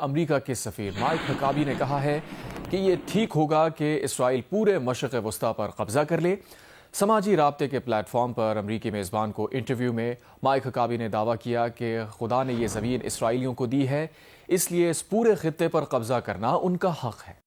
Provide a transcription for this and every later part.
امریکہ کے سفیر مائک ہکابی نے کہا ہے کہ یہ ٹھیک ہوگا کہ اسرائیل پورے مشرق وسطیٰ پر قبضہ کر لے۔ سماجی رابطے کے پلیٹ فارم پر امریکی میزبان کو انٹرویو میں مائک ہکابی نے دعویٰ کیا کہ خدا نے یہ زمین اسرائیلیوں کو دی ہے، اس لیے اس پورے خطے پر قبضہ کرنا ان کا حق ہے۔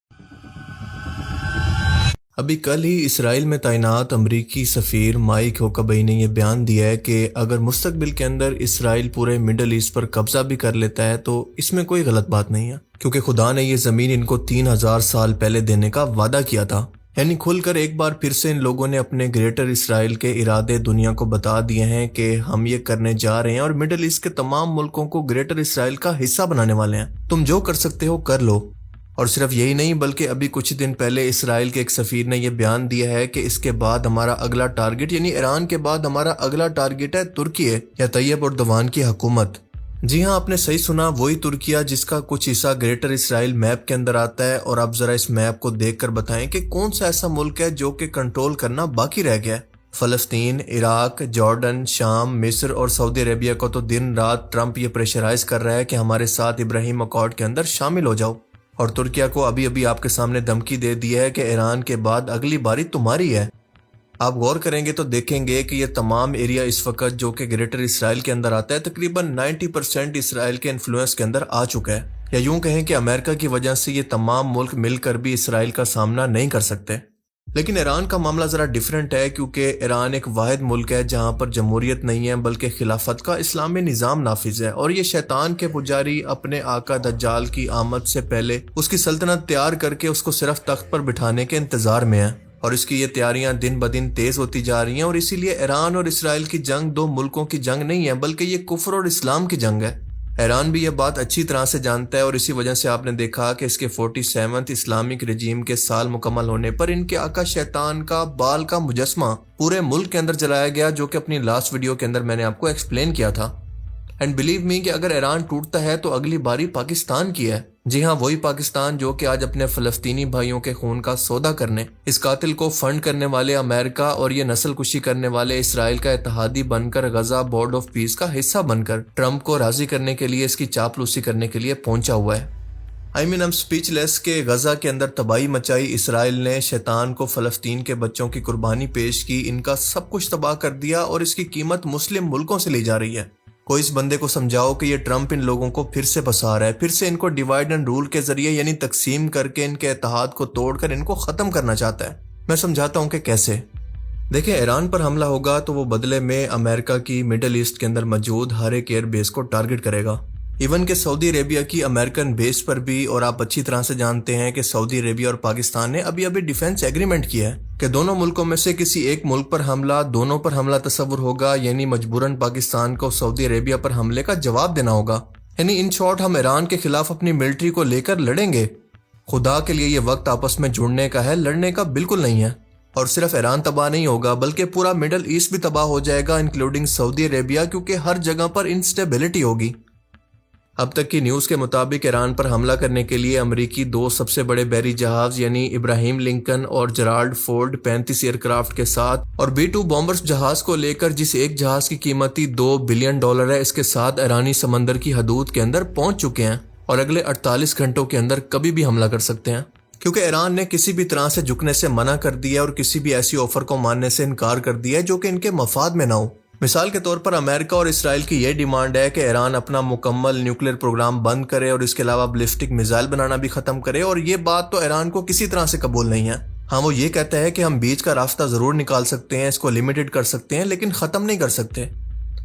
ابھی کل ہی اسرائیل میں تعینات امریکی سفیر مائک ہکابی نے یہ بیان دیا ہے کہ اگر مستقبل کے اندر اسرائیل پورے مڈل ایسٹ پر قبضہ بھی کر لیتا ہے تو اس میں کوئی غلط بات نہیں ہے، کیونکہ خدا نے یہ زمین ان کو 3000 سال پہلے دینے کا وعدہ کیا تھا۔ یعنی کھل کر ایک بار پھر سے ان لوگوں نے اپنے گریٹر اسرائیل کے ارادے دنیا کو بتا دیے ہیں کہ ہم یہ کرنے جا رہے ہیں اور مڈل ایسٹ کے تمام ملکوں کو گریٹر اسرائیل کا حصہ بنانے والے ہیں۔ تم جو کر سکتے ہو کر لو۔ اور صرف یہی نہیں بلکہ ابھی کچھ دن پہلے اسرائیل کے ایک سفیر نے یہ بیان دیا ہے کہ اس کے بعد ہمارا اگلا ٹارگٹ، یعنی ایران کے بعد ہمارا اگلا ٹارگٹ ہے ترکی یا طیب اردوان کی حکومت۔ جی ہاں، آپ نے صحیح سنا، وہی ترکیہ جس کا کچھ حصہ گریٹر اسرائیل میپ کے اندر آتا ہے۔ اور آپ ذرا اس میپ کو دیکھ کر بتائیں کہ کون سا ایسا ملک ہے جو کہ کنٹرول کرنا باقی رہ گیا ہے۔ فلسطین، عراق، جارڈن، شام، مصر اور سعودی عربیہ کو تو دن رات ٹرمپ یہ پریشرائز کر رہا ہے کہ ہمارے ساتھ ابراہیم اکارڈ کے اندر شامل ہو جاؤ۔ اور ترکیہ کو ابھی آپ کے سامنے دھمکی دے دی ہے کہ ایران کے بعد اگلی باری تمہاری ہے۔ آپ غور کریں گے تو دیکھیں گے کہ یہ تمام ایریا اس وقت جو کہ گریٹر اسرائیل کے اندر آتا ہے تقریباً 90% اسرائیل کے انفلوئنس کے اندر آ چکا ہے، یا یوں کہیں کہ امریکہ کی وجہ سے یہ تمام ملک مل کر بھی اسرائیل کا سامنا نہیں کر سکتے۔ لیکن ایران کا معاملہ ذرا ڈیفرنٹ ہے، کیونکہ ایران ایک واحد ملک ہے جہاں پر جمہوریت نہیں ہے بلکہ خلافت کا اسلامی نظام نافذ ہے، اور یہ شیطان کے پجاری اپنے آقا دجال کی آمد سے پہلے اس کی سلطنت تیار کر کے اس کو صرف تخت پر بٹھانے کے انتظار میں ہے، اور اس کی یہ تیاریاں دن بدن تیز ہوتی جا رہی ہیں۔ اور اسی لیے ایران اور اسرائیل کی جنگ دو ملکوں کی جنگ نہیں ہے بلکہ یہ کفر اور اسلام کی جنگ ہے۔ ایران بھی یہ بات اچھی طرح سے جانتا ہے، اور اسی وجہ سے آپ نے دیکھا کہ اس کے 47ویں اسلامک رجیم کے سال مکمل ہونے پر ان کے آقا شیطان کا بال کا مجسمہ پورے ملک کے اندر جلایا گیا، جو کہ اپنی لاسٹ ویڈیو کے اندر میں نے آپ کو ایکسپلین کیا تھا۔ اینڈ بلیو می کہ اگر ایران ٹوٹتا ہے تو اگلی باری پاکستان کی ہے۔ جی ہاں، وہی پاکستان جو کہ آج اپنے فلسطینی بھائیوں کے خون کا سودا کرنے، اس قاتل کو فنڈ کرنے والے امریکہ اور یہ نسل کشی کرنے والے اسرائیل کا اتحادی بن کر غزہ بورڈ آف پیس کا حصہ بن کر ٹرمپ کو راضی کرنے کے لیے، اس کی چاپلوسی کرنے کے لیے پہنچا ہوا ہے۔ ہم سپیچ لیس کے غزہ کے اندر تباہی مچائی، اسرائیل نے شیطان کو فلسطین کے بچوں کی قربانی پیش کی، ان کا سب کچھ تباہ کر دیا، اور اس کی قیمت مسلم ملکوں سے لی جا رہی ہے۔ کوئی اس بندے کو سمجھاؤ کہ یہ ٹرمپ ان لوگوں کو پھر سے پھنسا رہا ہے، پھر سے ان کو ڈیوائیڈ اینڈ رول کے ذریعے یعنی تقسیم کر کے ان کے اتحاد کو توڑ کر ان کو ختم کرنا چاہتا ہے۔ میں سمجھاتا ہوں کہ کیسے۔ دیکھیں، ایران پر حملہ ہوگا تو وہ بدلے میں امریکہ کی مڈل ایسٹ کے اندر موجود ہر ایک ایئر بیس کو ٹارگٹ کرے گا، ایون کہ سعودی عربیہ کی امریکن بیس پر بھی۔ اور آپ اچھی طرح سے جانتے ہیں کہ سعودی عربیہ اور پاکستان نے ابھی ڈیفنس ایگریمنٹ کیا ہے کہ دونوں ملکوں میں سے کسی ایک ملک پر حملہ، دونوں پر حملہ تصور ہوگا، یعنی مجبوراً پاکستان کو سعودی عربیہ پر حملے کا جواب دینا ہوگا۔ یعنی ان شارٹ ہم ایران کے خلاف اپنی ملٹری کو لے کر لڑیں گے۔ خدا کے لیے یہ وقت آپس میں جڑنے کا ہے، لڑنے کا بالکل نہیں ہے۔ اور صرف ایران تباہ نہیں ہوگا بلکہ پورا مڈل ایسٹ بھی تباہ ہو جائے گا، انکلوڈنگ سعودی عربیہ، کیونکہ ہر جگہ پر انسٹیبلٹی ہوگی۔ اب تک کی نیوز کے مطابق ایران پر حملہ کرنے کے لیے امریکی دو سب سے بڑے بحری جہاز یعنی ابراہیم لنکن اور جرالڈ فورڈ 35 ایئر کرافٹ کے ساتھ، اور B-2 بومبرز جہاز کو لے کر، جس ایک جہاز کی قیمت $2 بلین ہے، اس کے ساتھ ایرانی سمندر کی حدود کے اندر پہنچ چکے ہیں، اور اگلے 48 گھنٹوں کے اندر کبھی بھی حملہ کر سکتے ہیں، کیونکہ ایران نے کسی بھی طرح سے جھکنے سے منع کر دیا اور کسی بھی ایسی آفر کو ماننے سے انکار کر دیا جو کہ ان کے مفاد میں نہ ہو۔ مثال کے طور پر امریکہ اور اسرائیل کی یہ ڈیمانڈ ہے کہ ایران اپنا مکمل نیوکلیر پروگرام بند کرے اور اس کے علاوہ بلسٹک میزائل بنانا بھی ختم کرے، اور یہ بات تو ایران کو کسی طرح سے قبول نہیں ہے۔ ہاں، وہ یہ کہتا ہے کہ ہم بیچ کا راستہ ضرور نکال سکتے ہیں، اس کو لمیٹڈ کر سکتے ہیں، لیکن ختم نہیں کر سکتے۔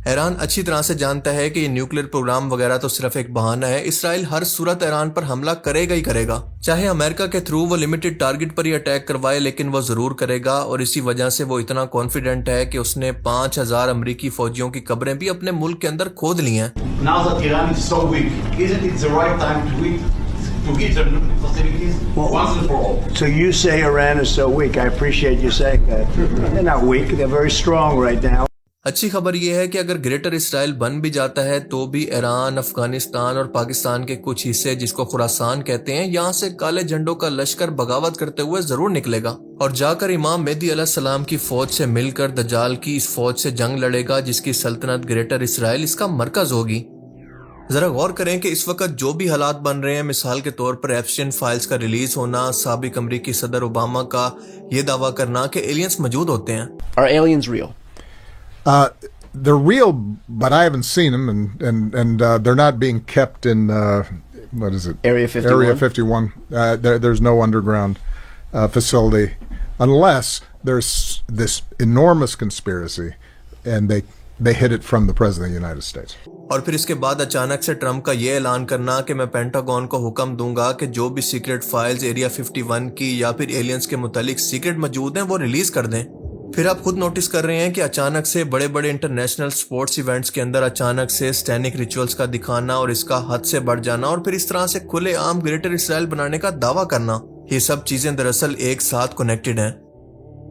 ایران اچھی طرح سے جانتا ہے کہ یہ نیوکلیر پروگرام وغیرہ تو صرف ایک بہانہ ہے، اسرائیل ہر صورت ایران پر حملہ کرے گا ہی کرے گا، چاہے امریکہ کے تھرو وہ لمیٹڈ ٹارگٹ پر ہی اٹیک کروائے، لیکن وہ ضرور کرے گا۔ اور اسی وجہ سے وہ اتنا کانفیڈنٹ ہے کہ اس نے 5000 امریکی فوجیوں کی قبریں بھی اپنے ملک کے اندر کھود لی ہیں۔ Now that Iran is so weak, isn't it the right time to hit their nuclear facilities once and for all? So you say Iran is so weak. I appreciate you saying that. They're not weak. They're very strong right now. اچھی خبر یہ ہے کہ اگر greater اسرائیل بن بھی جاتا ہے تو بھی ایران، افغانستان اور پاکستان کے کچھ حصے جس کو خراسان کہتے ہیں، یہاں سے کالے جھنڈوں کا لشکر بغاوت کرتے ہوئے ضرور نکلے گا، اور جا کر امام مہدی علیہ السلام کی فوج سے مل کر دجال کی اس فوج سے جنگ لڑے گا جس کی سلطنت گریٹر اسرائیل اس کا مرکز ہوگی۔ ذرا غور کریں کہ اس وقت جو بھی حالات بن رہے ہیں، مثال کے طور پر ایپسٹین فائلز کا ریلیز ہونا، سابق امریکی صدر اوباما کا یہ دعویٰ کرنا کہ ایلینز موجود ہوتے ہیں. Are aliens real? They're real, but I haven't seen them, and they're not being kept in what is it? Area 51? Area 51. There's no underground facility unless there's this enormous conspiracy, and they hid it from the President of the United States. اور پھر اس کے بعد اچانک سے Trump کا یہ اعلان کرنا کہ میں پینٹاگون کو حکم دوں گا کہ جو بھی سیکرٹ فائلز ایریا 51 کی یا پھر ایلینز کے متعلق سیکرٹ موجود ہیں وہ ریلیز کر دیں. پھر آپ خود نوٹس کر رہے ہیں کہ اچانک سے بڑے بڑے انٹرنیشنل سپورٹس ایونٹس کے اندر اچانک سے سٹینک ریچولز کا دکھانا اور اس کا حد سے بڑھ جانا اور پھر اس طرح سے کھلے عام گریٹر اسرائیل بنانے کا دعویٰ کرنا، یہ سب چیزیں دراصل ایک ساتھ کنیکٹڈ ہیں.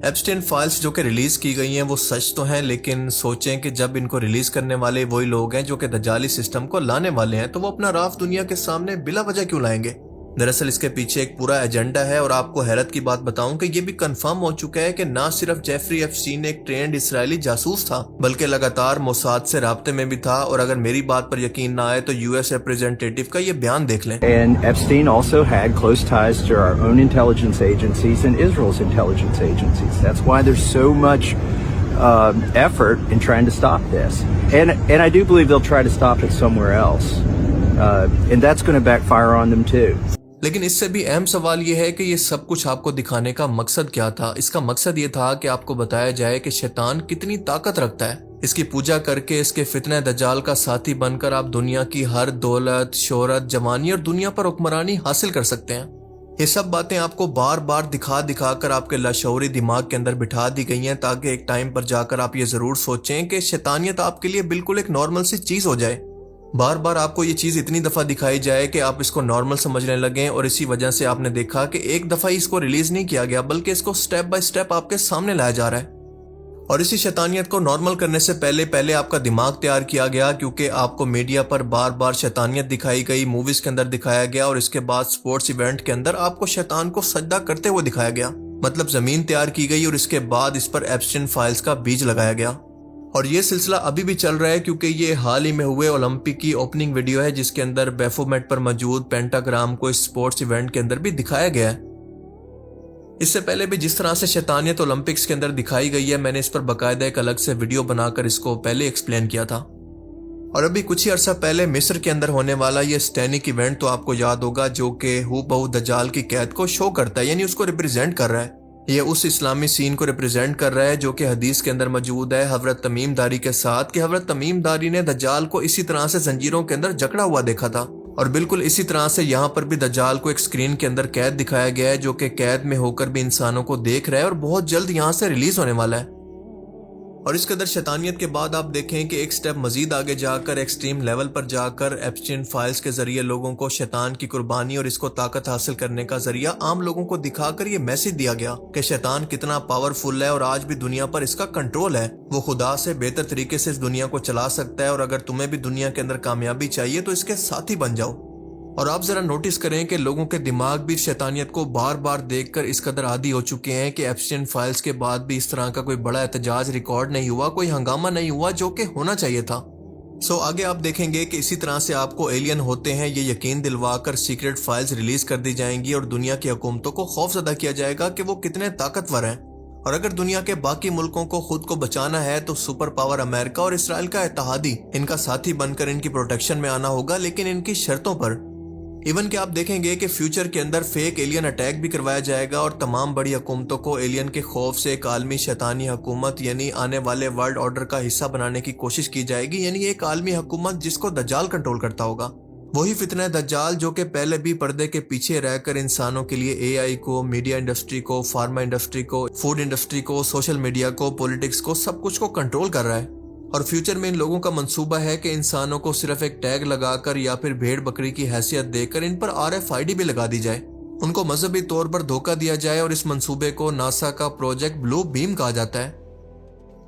ایپسٹین فائلز جو کہ ریلیز کی گئی ہیں وہ سچ تو ہیں، لیکن سوچیں کہ جب ان کو ریلیز کرنے والے وہی لوگ ہیں جو کہ دجالی سسٹم کو لانے والے ہیں تو وہ اپنا راف دنیا کے سامنے بلا وجہ کیوں لائیں گے؟ دراصل اس کے پیچھے ایک پورا ایجنڈا ہے، اور آپ کو حیرت کی بات بتاؤں کہ یہ بھی کنفرم ہو چکا ہے کہ نہ صرف جیفری ایپسٹین ایک ٹرینڈ اسرائیلی جاسوس تھا بلکہ لگاتار موساد سے رابطے میں بھی تھا. اور اگر میری بات پر یقین نہ آئے تو یو ایس ریپریزنٹیٹو کا یہ بیان دیکھ لیں. And Epstein also had close ties to our own intelligence agencies and Israel's intelligence agencies. That's why there's so much effort in trying to stop this. And I do believe they'll try to stop it somewhere else. And that's going to backfire on them too. لیکن اس سے بھی اہم سوال یہ ہے کہ یہ سب کچھ آپ کو دکھانے کا مقصد کیا تھا؟ اس کا مقصد یہ تھا کہ آپ کو بتایا جائے کہ شیطان کتنی طاقت رکھتا ہے. اس کی پوجا کر کے اس کے فتنہ دجال کا ساتھی بن کر آپ دنیا کی ہر دولت، شہرت، جوانی اور دنیا پر حکمرانی حاصل کر سکتے ہیں. یہ سب باتیں آپ کو بار بار دکھا دکھا کر آپ کے لاشعوری دماغ کے اندر بٹھا دی گئی ہیں تاکہ ایک ٹائم پر جا کر آپ یہ ضرور سوچیں کہ شیطانیت آپ کے لیے بالکل ایک نارمل سی چیز ہو جائے. بار بار آپ کو یہ چیز اتنی دفعہ دکھائی جائے کہ آپ اس کو نارمل سمجھنے لگیں، اور اسی وجہ سے آپ نے دیکھا کہ ایک دفعہ اس کو ریلیز نہیں کیا گیا بلکہ اس کو سٹیپ بائی سٹیپ آپ کے سامنے لایا جا رہا ہے. اور اسی شیطانیت کو نارمل کرنے سے پہلے آپ کا دماغ تیار کیا گیا، کیونکہ آپ کو میڈیا پر بار بار شیطانیت دکھائی گئی، موویز کے اندر دکھایا گیا، اور اس کے بعد سپورٹس ایونٹ کے اندر آپ کو شیطان کو سجدہ کرتے ہوئے دکھایا گیا. مطلب زمین تیار کی گئی اور اس کے بعد اس پر ایپسٹین فائلز کا بیج لگایا گیا. اور یہ سلسلہ ابھی بھی چل رہا ہے کیونکہ یہ حال ہی میں ہوئے اولمپک کی اوپننگ ویڈیو ہے جس کے اندر بیفومیٹ پر موجود پینٹاگرام کو اس سپورٹس ایونٹ کے اندر بھی دکھایا گیا ہے. اس سے پہلے بھی جس طرح سے شیطانیت اولمپکس کے اندر دکھائی گئی ہے، میں نے اس پر باقاعدہ ایک الگ سے ویڈیو بنا کر اس کو پہلے ایکسپلین کیا تھا. اور ابھی کچھ ہی عرصہ پہلے مصر کے اندر ہونے والا یہ سٹینک ایونٹ تو آپ کو یاد ہوگا، جو کہ ہو بہو دجال کی قید کو شو کرتا ہے، یعنی اس کو ریپرزینٹ کر رہا ہے. یہ اس اسلامی سین کو ریپرزینٹ کر رہا ہے جو کہ حدیث کے اندر موجود ہے حضرت تمیم داری کے ساتھ، کہ حضرت تمیم داری نے دجال کو اسی طرح سے زنجیروں کے اندر جکڑا ہوا دیکھا تھا. اور بالکل اسی طرح سے یہاں پر بھی دجال کو ایک سکرین کے اندر قید دکھایا گیا ہے، جو کہ قید میں ہو کر بھی انسانوں کو دیکھ رہا ہے اور بہت جلد یہاں سے ریلیز ہونے والا ہے. اور اس قدر شیطانیت کے بعد آپ دیکھیں کہ ایک سٹیپ مزید آگے جا کر ایکسٹریم لیول پر جا کر ایپسٹین فائلز کے ذریعے لوگوں کو شیطان کی قربانی اور اس کو طاقت حاصل کرنے کا ذریعہ عام لوگوں کو دکھا کر یہ میسج دیا گیا کہ شیطان کتنا پاورفل ہے اور آج بھی دنیا پر اس کا کنٹرول ہے. وہ خدا سے بہتر طریقے سے اس دنیا کو چلا سکتا ہے، اور اگر تمہیں بھی دنیا کے اندر کامیابی چاہیے تو اس کے ساتھی بن جاؤ. اور آپ ذرا نوٹس کریں کہ لوگوں کے دماغ بھی شیطانیت کو بار بار دیکھ کر اس قدر عادی ہو چکے ہیں کہ ایپسٹین فائلز کے بعد بھی اس طرح کا کوئی بڑا احتجاج ریکارڈ نہیں ہوا، کوئی ہنگامہ نہیں ہوا جو کہ ہونا چاہیے تھا. آگے آپ دیکھیں گے کہ اسی طرح سے آپ کو ایلین ہوتے ہیں یہ یقین دلوا کر سیکرٹ فائلز ریلیز کر دی جائیں گی، اور دنیا کی حکومتوں کو خوف زدہ کیا جائے گا کہ وہ کتنے طاقتور ہیں. اور اگر دنیا کے باقی ملکوں کو خود کو بچانا ہے تو سپر پاور امریکہ اور اسرائیل کا اتحادی ان کا ساتھی بن کر ان کی پروٹیکشن میں آنا ہوگا، لیکن ان کی شرطوں پر. ایون کہ آپ دیکھیں گے کہ فیوچر کے اندر فیک ایلین اٹیک بھی کروایا جائے گا، اور تمام بڑی حکومتوں کو ایلین کے خوف سے ایک عالمی شیطانی حکومت یعنی آنے والے ورلڈ آرڈر کا حصہ بنانے کی کوشش کی جائے گی، یعنی ایک عالمی حکومت جس کو دجال کنٹرول کرتا ہوگا. وہی فتنہ دجال جو کہ پہلے بھی پردے کے پیچھے رہ کر انسانوں کے لیے اے آئی کو، میڈیا انڈسٹری کو، فارما انڈسٹری کو، فوڈ انڈسٹری کو، سوشل میڈیا کو، پولیٹکس کو، سب کچھ کو کنٹرول کر رہا ہے. اور فیوچر میں ان لوگوں کا منصوبہ ہے کہ انسانوں کو صرف ایک ٹیگ لگا کر یا پھر بھیڑ بکری کی حیثیت دے کر ان پر RFID بھی لگا دی جائے، ان کو مذہبی طور پر دھوکہ دیا جائے، اور اس منصوبے کو ناسا کا پروجیکٹ بلو بیم کہا جاتا ہے.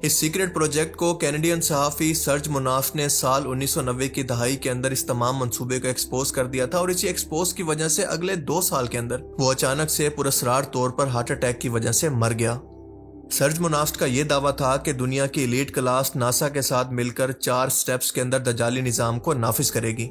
اس سیکرٹ پروجیکٹ کو کینیڈین صحافی سرج مناف نے سال 1990 کی دہائی کے اندر اس تمام منصوبے کو ایکسپوز کر دیا تھا، اور اسی ایکسپوز کی وجہ سے اگلے 2 سال کے اندر وہ اچانک سے پراسرار طور پر ہارٹ اٹیک کی وجہ سے مر گیا. سرج منافٹ کا یہ دعویٰ تھا کہ دنیا کی ایلیٹ کلاس ناسا کے ساتھ مل کر 4 سٹیپس کے اندر دجالی نظام کو نافذ کرے گی.